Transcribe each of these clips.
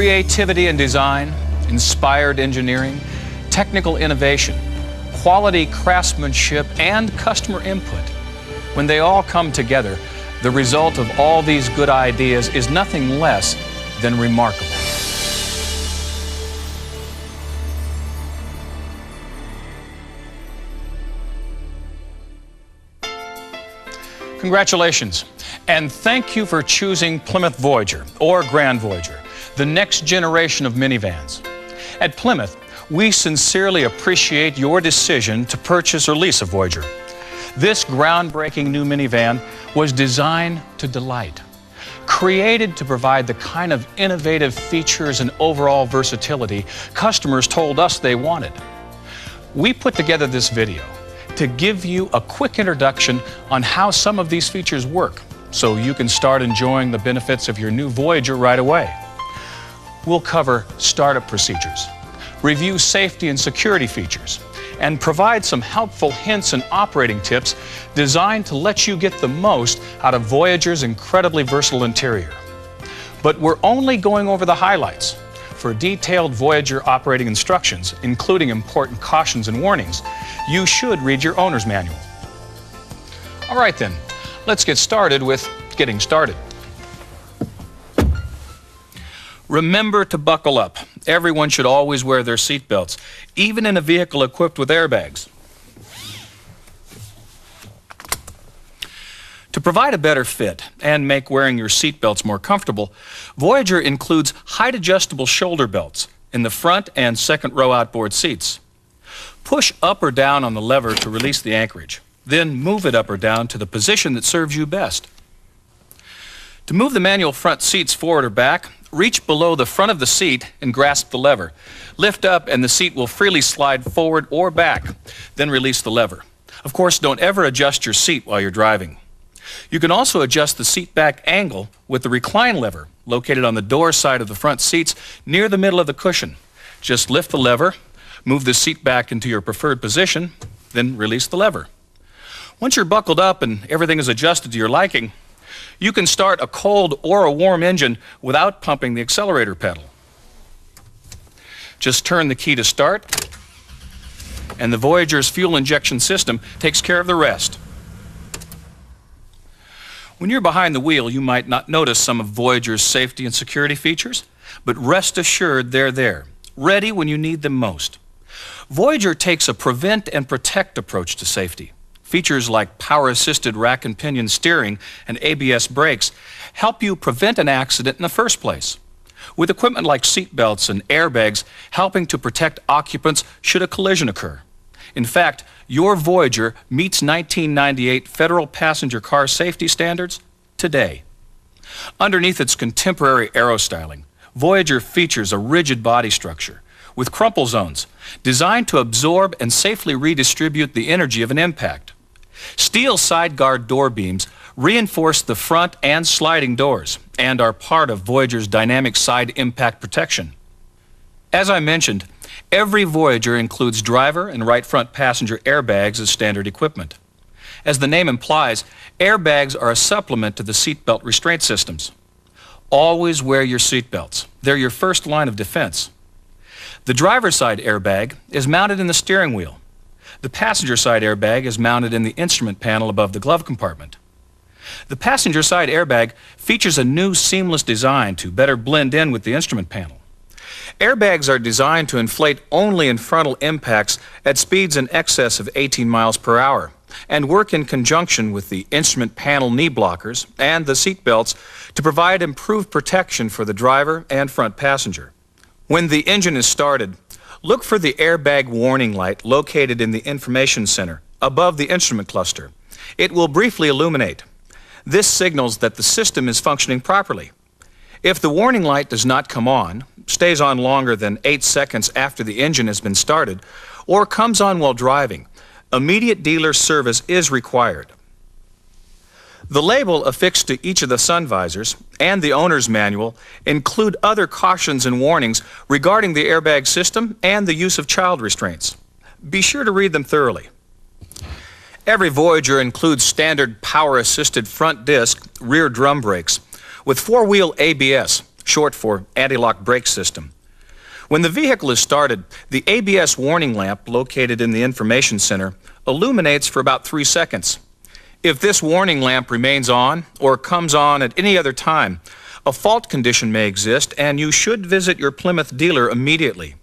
Creativity and design, inspired engineering, technical innovation, quality craftsmanship, and customer input. When they all come together, the result of all these good ideas is nothing less than remarkable. Congratulations, and thank you for choosing Plymouth Voyager or Grand Voyager, the next generation of minivans. At Plymouth, we sincerely appreciate your decision to purchase or lease a Voyager. This groundbreaking new minivan was designed to delight, created to provide the kind of innovative features and overall versatility customers told us they wanted. We put together this video to give you a quick introduction on how some of these features work, so you can start enjoying the benefits of your new Voyager right away. We'll cover startup procedures, review safety and security features, and provide some helpful hints and operating tips designed to let you get the most out of Voyager's incredibly versatile interior. But we're only going over the highlights. For detailed Voyager operating instructions, including important cautions and warnings, you should read your owner's manual. All right then, let's get started with getting started. Remember to buckle up. Everyone should always wear their seat belts, even in a vehicle equipped with airbags. To provide a better fit and make wearing your seat belts more comfortable, Voyager includes height-adjustable shoulder belts in the front and second row outboard seats. Push up or down on the lever to release the anchorage, then move it up or down to the position that serves you best. To move the manual front seats forward or back, reach below the front of the seat and grasp the lever. Lift up and the seat will freely slide forward or back, then release the lever. Of course, don't ever adjust your seat while you're driving. You can also adjust the seat back angle with the recline lever located on the door side of the front seats near the middle of the cushion. Just lift the lever, move the seat back into your preferred position, then release the lever. Once you're buckled up and everything is adjusted to your liking, you can start a cold or a warm engine without pumping the accelerator pedal. Just turn the key to start, and the Voyager's fuel injection system takes care of the rest. When you're behind the wheel, you might not notice some of Voyager's safety and security features, but rest assured they're there, ready when you need them most. Voyager takes a prevent and protect approach to safety. Features like power-assisted rack and pinion steering and ABS brakes help you prevent an accident in the first place, with equipment like seat belts and airbags helping to protect occupants should a collision occur. In fact, your Voyager meets 1998 federal passenger car safety standards today. Underneath its contemporary aero styling, Voyager features a rigid body structure with crumple zones designed to absorb and safely redistribute the energy of an impact. Steel side guard door beams reinforce the front and sliding doors and are part of Voyager's dynamic side impact protection. As I mentioned, every Voyager includes driver and right front passenger airbags as standard equipment. As the name implies, airbags are a supplement to the seatbelt restraint systems. Always wear your seatbelts. They're your first line of defense. The driver's side airbag is mounted in the steering wheel. The passenger side airbag is mounted in the instrument panel above the glove compartment. The passenger side airbag features a new seamless design to better blend in with the instrument panel. Airbags are designed to inflate only in frontal impacts at speeds in excess of 18 miles per hour and work in conjunction with the instrument panel knee blockers and the seat belts to provide improved protection for the driver and front passenger. When the engine is started, look for the airbag warning light located in the information center above the instrument cluster. It will briefly illuminate. This signals that the system is functioning properly. If the warning light does not come on, stays on longer than 8 seconds after the engine has been started, or comes on while driving, immediate dealer service is required. The label affixed to each of the sun visors and the owner's manual include other cautions and warnings regarding the airbag system and the use of child restraints. Be sure to read them thoroughly. Every Voyager includes standard power-assisted front disc rear drum brakes with four-wheel ABS, short for anti-lock brake system. When the vehicle is started, the ABS warning lamp located in the information center illuminates for about 3 seconds. If this warning lamp remains on or comes on at any other time, a fault condition may exist and you should visit your Plymouth dealer immediately.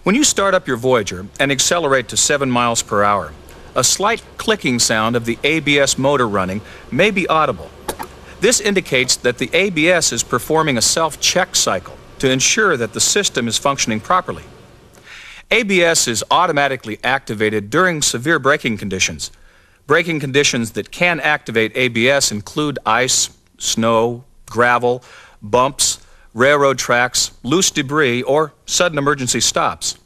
When you start up your Voyager and accelerate to 7 miles per hour, a slight clicking sound of the ABS motor running may be audible. This indicates that the ABS is performing a self-check cycle to ensure that the system is functioning properly. ABS is automatically activated during severe braking conditions. Braking conditions that can activate ABS include ice, snow, gravel, bumps, railroad tracks, loose debris, or sudden emergency stops.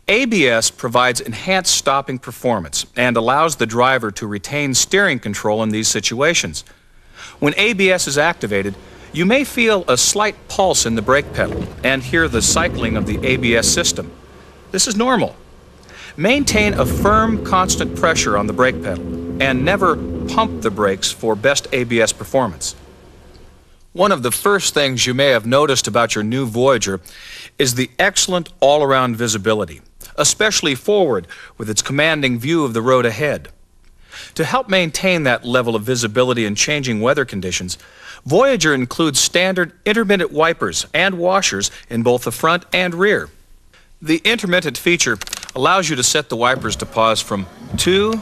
ABS provides enhanced stopping performance and allows the driver to retain steering control in these situations. When ABS is activated, you may feel a slight pulse in the brake pedal and hear the cycling of the ABS system. This is normal. Maintain a firm, constant pressure on the brake pedal and never pump the brakes for best ABS performance. One of the first things you may have noticed about your new Voyager is the excellent all-around visibility, especially forward with its commanding view of the road ahead. To help maintain that level of visibility in changing weather conditions, Voyager includes standard intermittent wipers and washers in both the front and rear. The intermittent feature allows you to set the wipers to pause from 2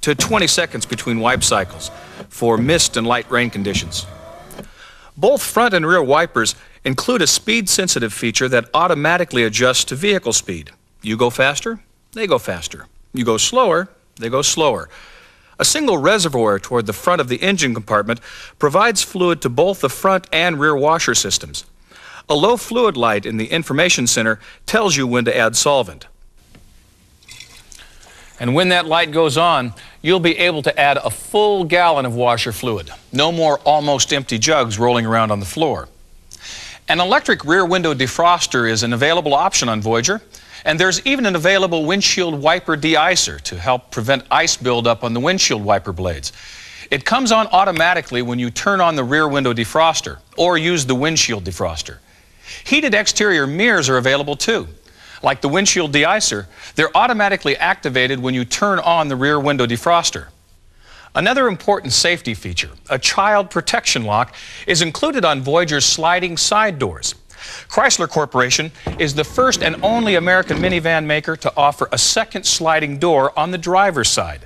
to 20 seconds between wipe cycles for mist and light rain conditions. Both front and rear wipers include a speed-sensitive feature that automatically adjusts to vehicle speed. You go faster, they go faster. You go slower, they go slower. A single reservoir toward the front of the engine compartment provides fluid to both the front and rear washer systems. A low fluid light in the information center tells you when to add solvent. And when that light goes on, you'll be able to add a full gallon of washer fluid. No more almost empty jugs rolling around on the floor. An electric rear window defroster is an available option on Voyager, and there's even an available windshield wiper de-icer to help prevent ice buildup on the windshield wiper blades. It comes on automatically when you turn on the rear window defroster or use the windshield defroster. Heated exterior mirrors are available too. Like the windshield de-icer, they're automatically activated when you turn on the rear window defroster. Another important safety feature, a child protection lock, is included on Voyager's sliding side doors. Chrysler Corporation is the first and only American minivan maker to offer a second sliding door on the driver's side.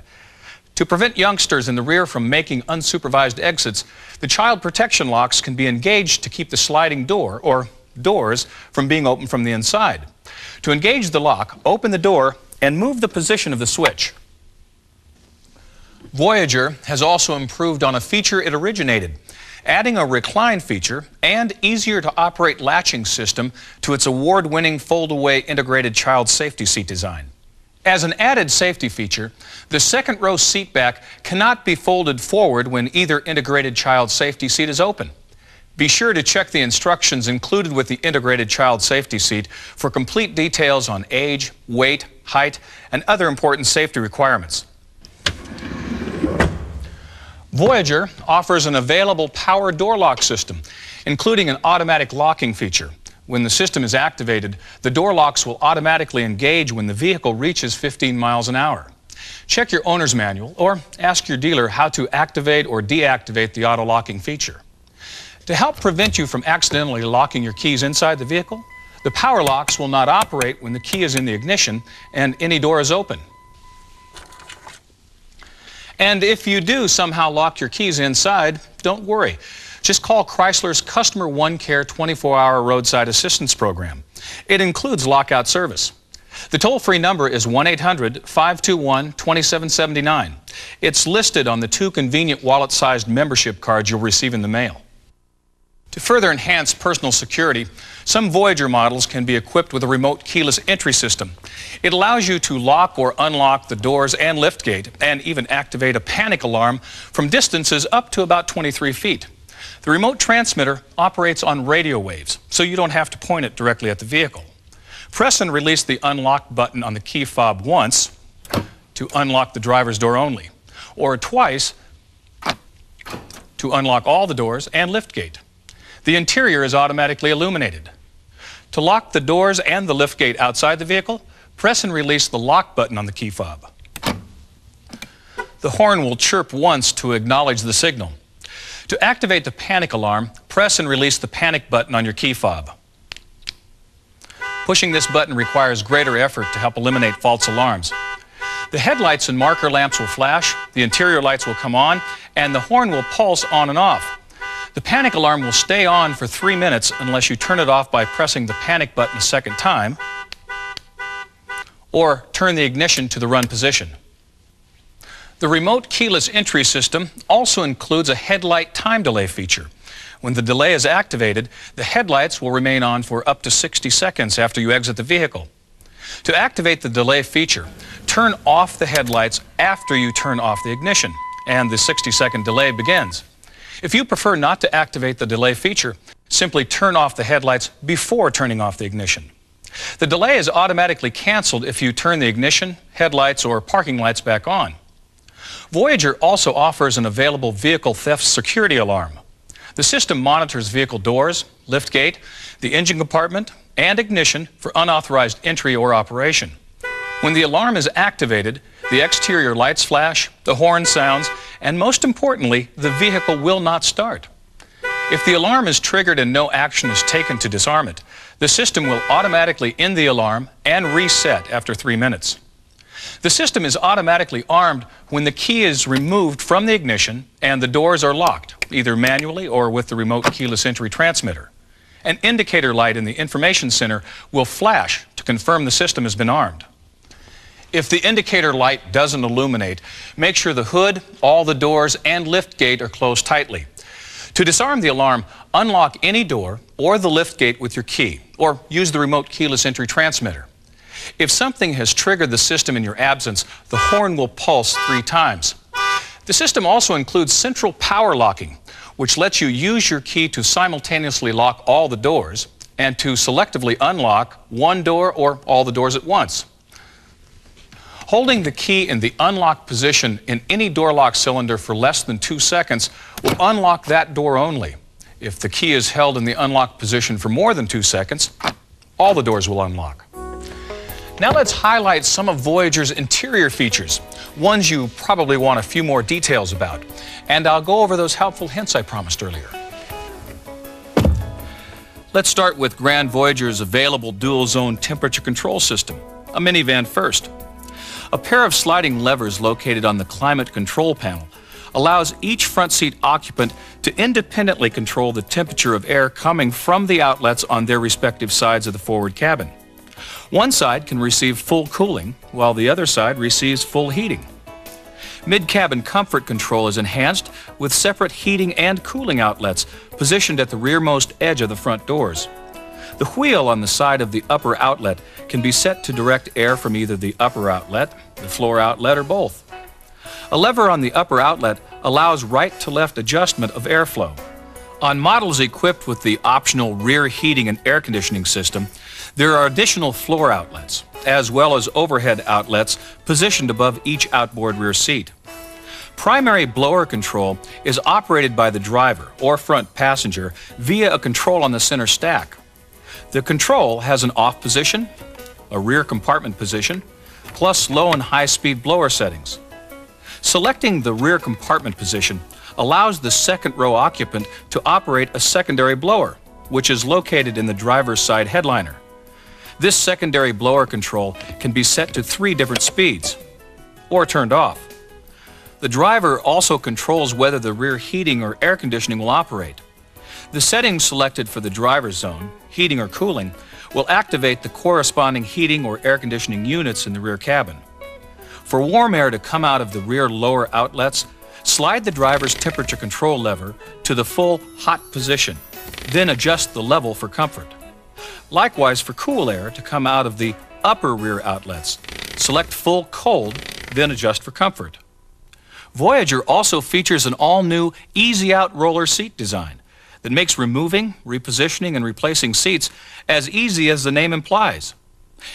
To prevent youngsters in the rear from making unsupervised exits, the child protection locks can be engaged to keep the sliding door, or doors, from being opened from the inside. To engage the lock, open the door and move the position of the switch. Voyager has also improved on a feature it originated, adding a recline feature and easier-to-operate latching system to its award-winning fold-away integrated child safety seat design. As an added safety feature, the second-row seat back cannot be folded forward when either integrated child safety seat is open. Be sure to check the instructions included with the integrated child safety seat for complete details on age, weight, height, and other important safety requirements. Voyager offers an available power door lock system, including an automatic locking feature. When the system is activated, the door locks will automatically engage when the vehicle reaches 15 miles an hour. Check your owner's manual or ask your dealer how to activate or deactivate the auto locking feature. To help prevent you from accidentally locking your keys inside the vehicle, the power locks will not operate when the key is in the ignition and any door is open. And if you do somehow lock your keys inside, don't worry. Just call Chrysler's Customer One Care 24-hour roadside assistance program. It includes lockout service. The toll-free number is 1-800-521-2779. It's listed on the 2 convenient wallet-sized membership cards you'll receive in the mail. To further enhance personal security, some Voyager models can be equipped with a remote keyless entry system. It allows you to lock or unlock the doors and liftgate and even activate a panic alarm from distances up to about 23 feet. The remote transmitter operates on radio waves, so you don't have to point it directly at the vehicle. Press and release the unlock button on the key fob once to unlock the driver's door only, or twice to unlock all the doors and liftgate. The interior is automatically illuminated. To lock the doors and the liftgate outside the vehicle, press and release the lock button on the key fob. The horn will chirp once to acknowledge the signal. To activate the panic alarm, press and release the panic button on your key fob. Pushing this button requires greater effort to help eliminate false alarms. The headlights and marker lamps will flash, the interior lights will come on, and the horn will pulse on and off. The panic alarm will stay on for 3 minutes unless you turn it off by pressing the panic button a second time or turn the ignition to the run position. The remote keyless entry system also includes a headlight time delay feature. When the delay is activated, the headlights will remain on for up to 60 seconds after you exit the vehicle. To activate the delay feature, turn off the headlights after you turn off the ignition, and the 60-second delay begins. If you prefer not to activate the delay feature, simply turn off the headlights before turning off the ignition. The delay is automatically canceled if you turn the ignition, headlights, or parking lights back on. Voyager also offers an available vehicle theft security alarm. The system monitors vehicle doors, liftgate, the engine compartment, and ignition for unauthorized entry or operation. When the alarm is activated, the exterior lights flash, the horn sounds, and most importantly, the vehicle will not start. If the alarm is triggered and no action is taken to disarm it, the system will automatically end the alarm and reset after 3 minutes. The system is automatically armed when the key is removed from the ignition and the doors are locked, either manually or with the remote keyless entry transmitter. An indicator light in the information center will flash to confirm the system has been armed. If the indicator light doesn't illuminate, make sure the hood, all the doors, and liftgate are closed tightly. To disarm the alarm, unlock any door or the liftgate with your key, or use the remote keyless entry transmitter. If something has triggered the system in your absence, the horn will pulse 3 times. The system also includes central power locking, which lets you use your key to simultaneously lock all the doors and to selectively unlock one door or all the doors at once. Holding the key in the unlocked position in any door lock cylinder for less than 2 seconds will unlock that door only. If the key is held in the unlocked position for more than 2 seconds, all the doors will unlock. Now let's highlight some of Voyager's interior features, ones you probably want a few more details about. And I'll go over those helpful hints I promised earlier. Let's start with Grand Voyager's available dual-zone temperature control system, a minivan first. A pair of sliding levers located on the climate control panel allows each front seat occupant to independently control the temperature of air coming from the outlets on their respective sides of the forward cabin. One side can receive full cooling, while the other side receives full heating. Mid-cabin comfort control is enhanced with separate heating and cooling outlets positioned at the rearmost edge of the front doors. The wheel on the side of the upper outlet can be set to direct air from either the upper outlet, the floor outlet, or both. A lever on the upper outlet allows right-to-left adjustment of airflow. On models equipped with the optional rear heating and air conditioning system, there are additional floor outlets, as well as overhead outlets positioned above each outboard rear seat. Primary blower control is operated by the driver or front passenger via a control on the center stack. The control has an off position, a rear compartment position, plus low and high speed blower settings. Selecting the rear compartment position allows the second row occupant to operate a secondary blower, which is located in the driver's side headliner. This secondary blower control can be set to 3 different speeds or turned off. The driver also controls whether the rear heating or air conditioning will operate. The settings selected for the driver's zone, heating or cooling, will activate the corresponding heating or air conditioning units in the rear cabin. For warm air to come out of the rear lower outlets, slide the driver's temperature control lever to the full hot position, then adjust the level for comfort. Likewise, for cool air to come out of the upper rear outlets, select full cold, then adjust for comfort. Voyager also features an all-new easy-out roller seat design that makes removing, repositioning, and replacing seats as easy as the name implies.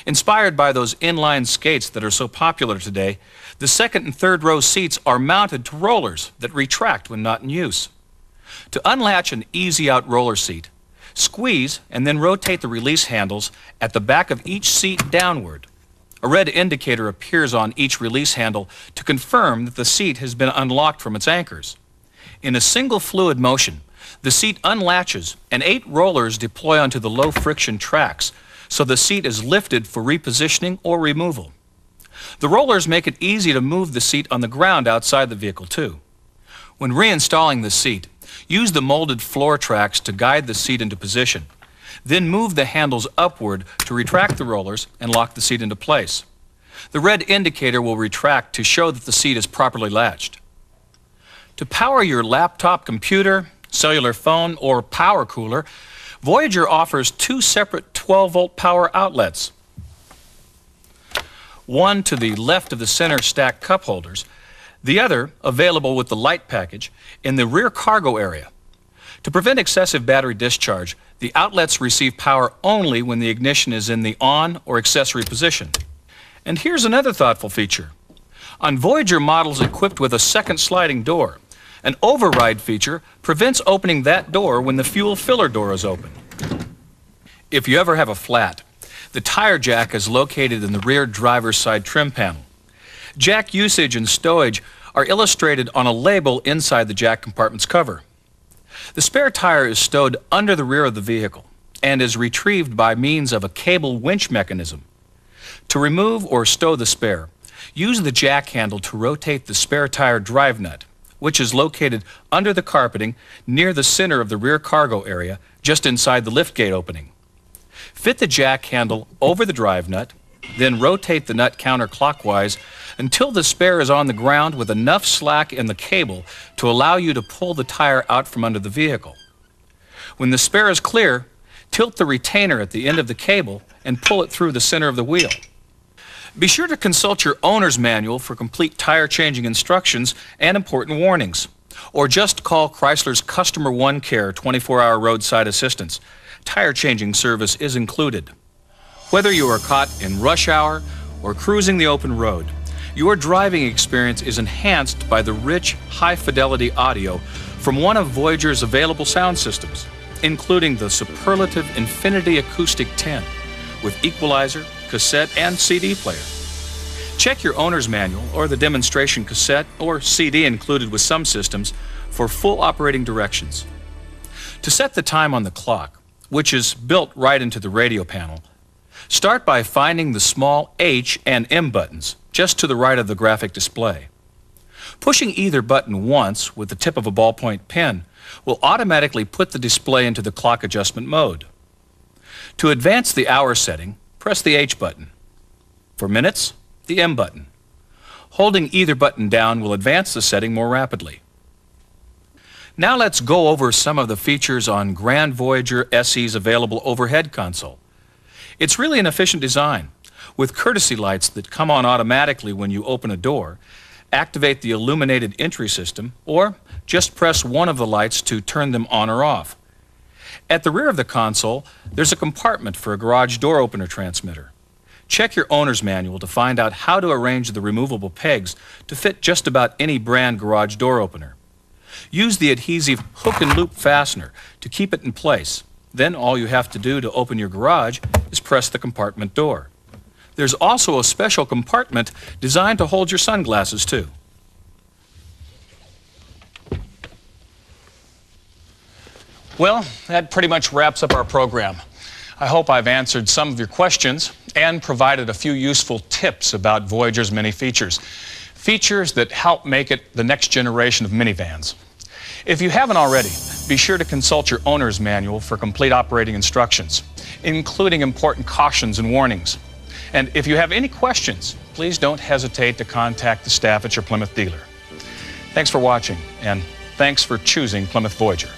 Inspired by those inline skates that are so popular today, the second and third row seats are mounted to rollers that retract when not in use. To unlatch an easy-out roller seat, squeeze and then rotate the release handles at the back of each seat downward. A red indicator appears on each release handle to confirm that the seat has been unlocked from its anchors. In a single fluid motion, the seat unlatches and 8 rollers deploy onto the low-friction tracks, so the seat is lifted for repositioning or removal. The rollers make it easy to move the seat on the ground outside the vehicle too. When reinstalling the seat, use the molded floor tracks to guide the seat into position. Then move the handles upward to retract the rollers and lock the seat into place. The red indicator will retract to show that the seat is properly latched. To power your laptop computer, cellular phone, or power cooler, Voyager offers 2 separate 12-volt power outlets. One to the left of the center stack cup holders, the other available with the light package in the rear cargo area. To prevent excessive battery discharge, the outlets receive power only when the ignition is in the on or accessory position. And here's another thoughtful feature. On Voyager models equipped with a second sliding door, an override feature prevents opening that door when the fuel filler door is open. If you ever have a flat, the tire jack is located in the rear driver's side trim panel. Jack usage and stowage are illustrated on a label inside the jack compartment's cover. The spare tire is stowed under the rear of the vehicle and is retrieved by means of a cable winch mechanism. To remove or stow the spare, use the jack handle to rotate the spare tire drive nut, which is located under the carpeting near the center of the rear cargo area, just inside the liftgate opening. Fit the jack handle over the drive nut, then rotate the nut counterclockwise until the spare is on the ground with enough slack in the cable to allow you to pull the tire out from under the vehicle. When the spare is clear, tilt the retainer at the end of the cable and pull it through the center of the wheel. Be sure to consult your owner's manual for complete tire changing instructions and important warnings, or just call Chrysler's Customer One Care 24-hour roadside assistance. Tire changing service is included. Whether you are caught in rush hour or cruising the open road, your driving experience is enhanced by the rich, high-fidelity audio from one of Voyager's available sound systems, including the superlative Infinity Acoustic 10 with equalizer, cassette, and CD player. Check your owner's manual or the demonstration cassette or CD included with some systems for full operating directions. To set the time on the clock, which is built right into the radio panel, start by finding the small H and M buttons just to the right of the graphic display. Pushing either button once with the tip of a ballpoint pen will automatically put the display into the clock adjustment mode. To advance the hour setting, press the H button. For minutes, the M button. Holding either button down will advance the setting more rapidly. Now let's go over some of the features on Grand Voyager SE's available overhead console. It's really an efficient design, with courtesy lights that come on automatically when you open a door, activate the illuminated entry system, or just press one of the lights to turn them on or off. At the rear of the console, there's a compartment for a garage door opener transmitter. Check your owner's manual to find out how to arrange the removable pegs to fit just about any brand garage door opener. Use the adhesive hook and loop fastener to keep it in place. Then all you have to do to open your garage is press the compartment door. There's also a special compartment designed to hold your sunglasses too. Well, that pretty much wraps up our program. I hope I've answered some of your questions and provided a few useful tips about Voyager's many features. Features that help make it the next generation of minivans. If you haven't already, be sure to consult your owner's manual for complete operating instructions, including important cautions and warnings. And if you have any questions, please don't hesitate to contact the staff at your Plymouth dealer. Thanks for watching, and thanks for choosing Plymouth Voyager.